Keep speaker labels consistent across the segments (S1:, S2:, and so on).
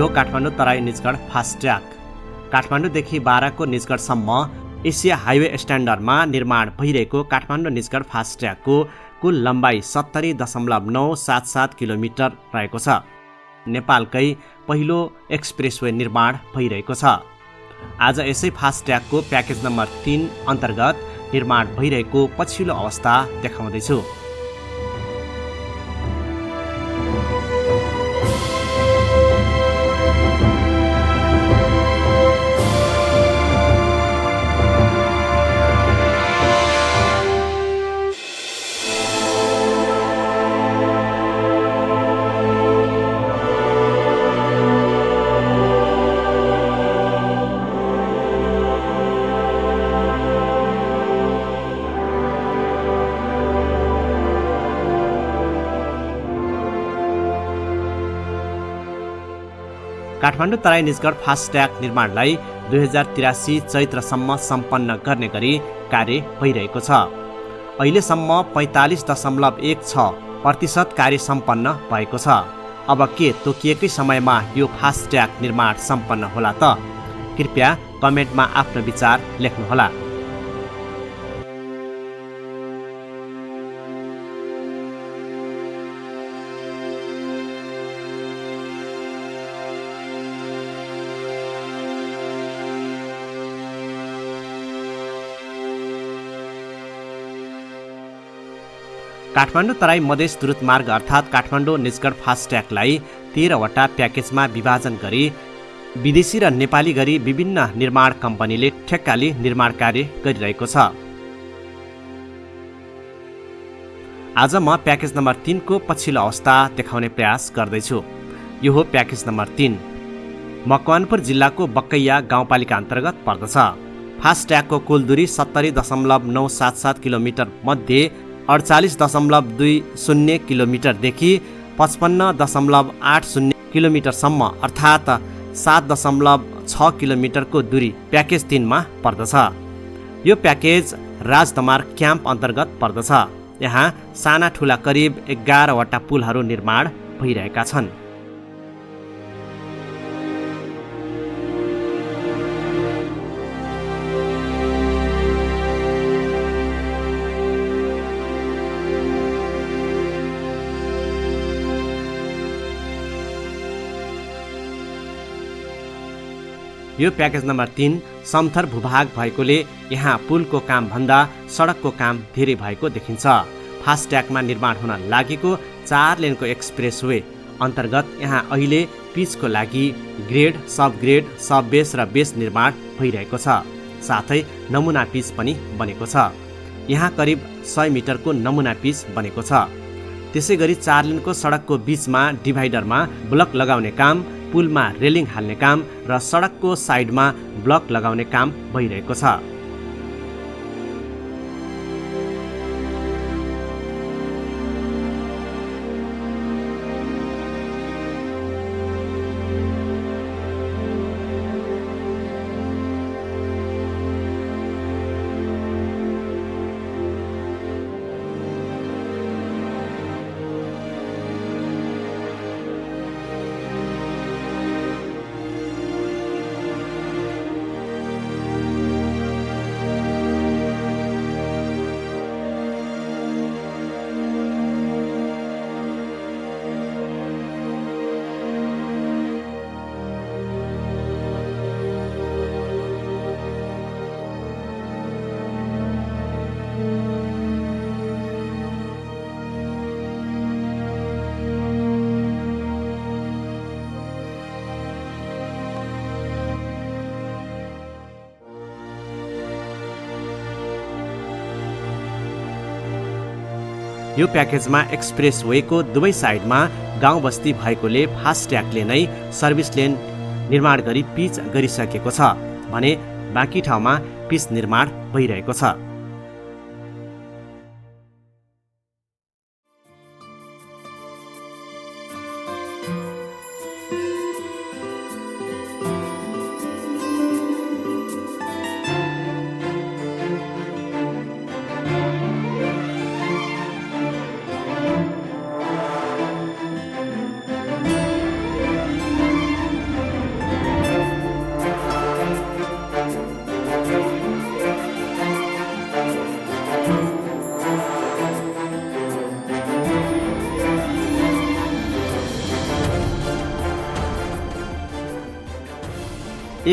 S1: यो Kathmandu Terai Nijgadh fast track. काठमाडौँदेखि बाराको निजगढसम्म एसिया हाइवे स्ट्यान्डर्डमा निर्माण भइरहेको काठमाडौँ निजगढ फास्ट ट्र्याकको कुल लम्बाइ 70.977 किलोमिटर रहेको छ। नेपालकै पहिलो एक्सप्रेसवे निर्माण भइरहेको छ। आज यसै फास्ट ट्र्याकको प्याकेज नम्बर 3 अन्तर्गत निर्माण भइरहेको पछिल्लो अवस्था देखाउँदैछु। काठमाडौँ तराई निजगढ फास्ट ट्र्याक निर्माणलाई 2083 चैत्रसम्म सम्पन्न गर्ने गरी कार्य भइरहेको छ। अहिलेसम्म 45.16% कार्य सम्पन्न भएको छ। अब के तोकिएकै समयमा यो फास्ट ट्र्याक निर्माण सम्पन्न होला त? कृपया कमेन्टमा आफ्नो विचार लेख्नुहोला। काठमाडौँ तराई मधेस द्रुत मार्ग अर्थात् काठमाडौँ निजगढ फास्ट ट्र्याकलाई 13 वटा प्याकेजमा विभाजन गरी विदेशी र नेपाली गरी विभिन्न निर्माण कम्पनीले ठेक्काले निर्माण कार्य गरिरहेको छ। आज म प्याकेज नम्बर 3 को पछिल्लो अवस्था देखाउने प्रयास गर्दैछु। यो हो प्याकेज नम्बर 3। मकवानपुर जिल्लाको बक्कैया गाउँपालिका अन्तर्गत पर्दछ। फास्ट ट्र्याकको कुल दूरी 70.977 किलोमिटर मध्ये 48.20 किलोमिटरदेखि 55.80 किलोमिटरसम्म अर्थात् 7.6 किलोमिटरको दूरी प्याकेज 3 मा पर्दछ। यो प्याकेज राजदमार क्याम्प अन्तर्गत पर्दछ। यहाँ साना ठुला करिब 11 वटा पुलहरू निर्माण भइरहेका छन्। यो प्याकेज नम्बर 3 समथर भूभाग भएकोले यहाँ पुलको काम भन्दा सडकको काम धेरै भएको देखिन्छ। फास्ट ट्र्याकमा निर्माण हुन लागेको 4 लेनको एक्सप्रेसवे अन्तर्गत यहाँ अहिले पिचको लागि ग्रेड, सब बेस र बेस निर्माण भइरहेको छ। साथै नमुना पिच पनि बनेको छ। यहाँ करिब 100 मिटरको नमुना पिच बनेको छ। त्यसै गरी 4 लेनको सडकको बीचमा डिभाइडरमा ब्लक लगाउने काम, पुलमा रेलिङ हाल्ने काम र सडकको साइडमा ब्लक लगाउने काम भइरहेको छ। यो प्याकेजमा एक्सप्रेस वेको दुवै साइडमा गाउँ बस्ती भएकोले फास्ट ट्र्याकले नै सर्भिस लेन निर्माण गरी पिच गरिसकेको छ भने बाँकी ठाउँमा पिच निर्माण भइरहेको छ।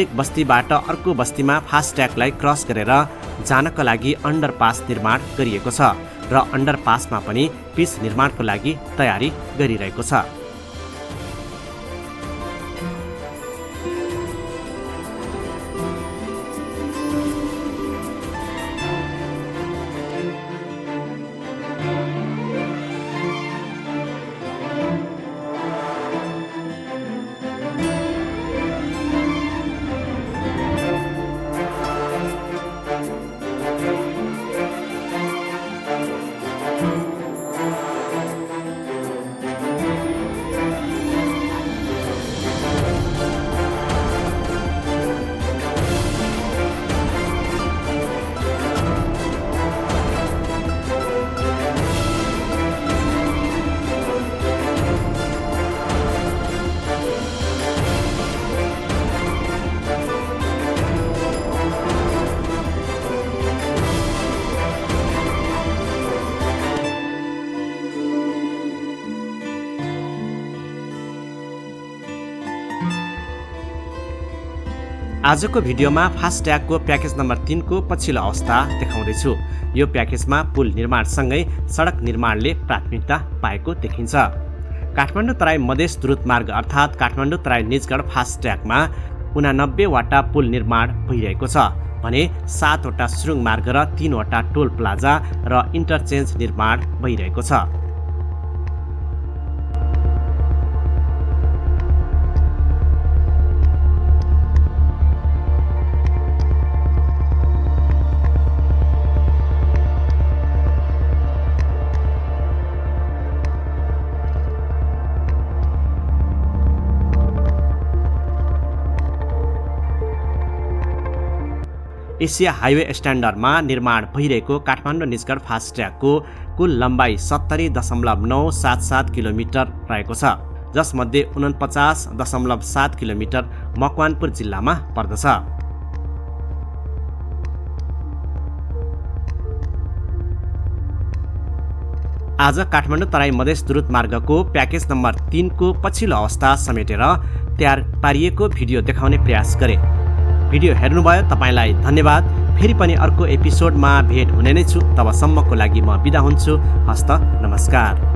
S1: एक बस्तीबाट अर्को बस्तीमा फास्ट्यागलाई क्रस गरेर जानका लागि अन्डरपास निर्माण गरिएको छ र अन्डरपासमा पनि पिच निर्माणको लागि तयारी गरिरहेको छ। आजको भिडियोमा फास्ट्यागको प्याकेज नम्बर 3 को पछिल्लो अवस्था देखाउँदैछु। यो प्याकेजमा पुल निर्माणसँगै सडक निर्माणले प्राथमिकता पाएको देखिन्छ। काठमाडौँ तराई मधेस द्रुत मार्ग अर्थात् काठमाडौँ तराई निजगढ फास्ट्यागमा 89 वटा पुल निर्माण भइरहेको छ भने 7 वटा सुरुङ मार्ग र 3 वटा टोल प्लाजा र इन्टरचेन्ज निर्माण भइरहेको छ। एसिया हाइवे स्ट्यान्डर्डमा निर्माण भइरहेको काठमाडौँ निजगढ फास्ट्यागको कुल लम्बाइ 70.977 किलोमिटर रहेको छ, जसमध्ये 49.7 किलोमिटर मकवानपुर जिल्लामा पर्दछ। आज काठमाडौँ तराई मधेस द्रुत मार्गको प्याकेज नम्बर 3 को पछिल्लो अवस्था समेटेर तयार पारिएको भिडियो देखाउने प्रयास गरे। भिडियो हेर्नुभयो तपाईलाई धन्यवाद। फेरि पनि अर्को एपिसोडमा भेट हुने नै छु। तबसम्मको लागि म बिदा हुन्छु। हस्त नमस्कार।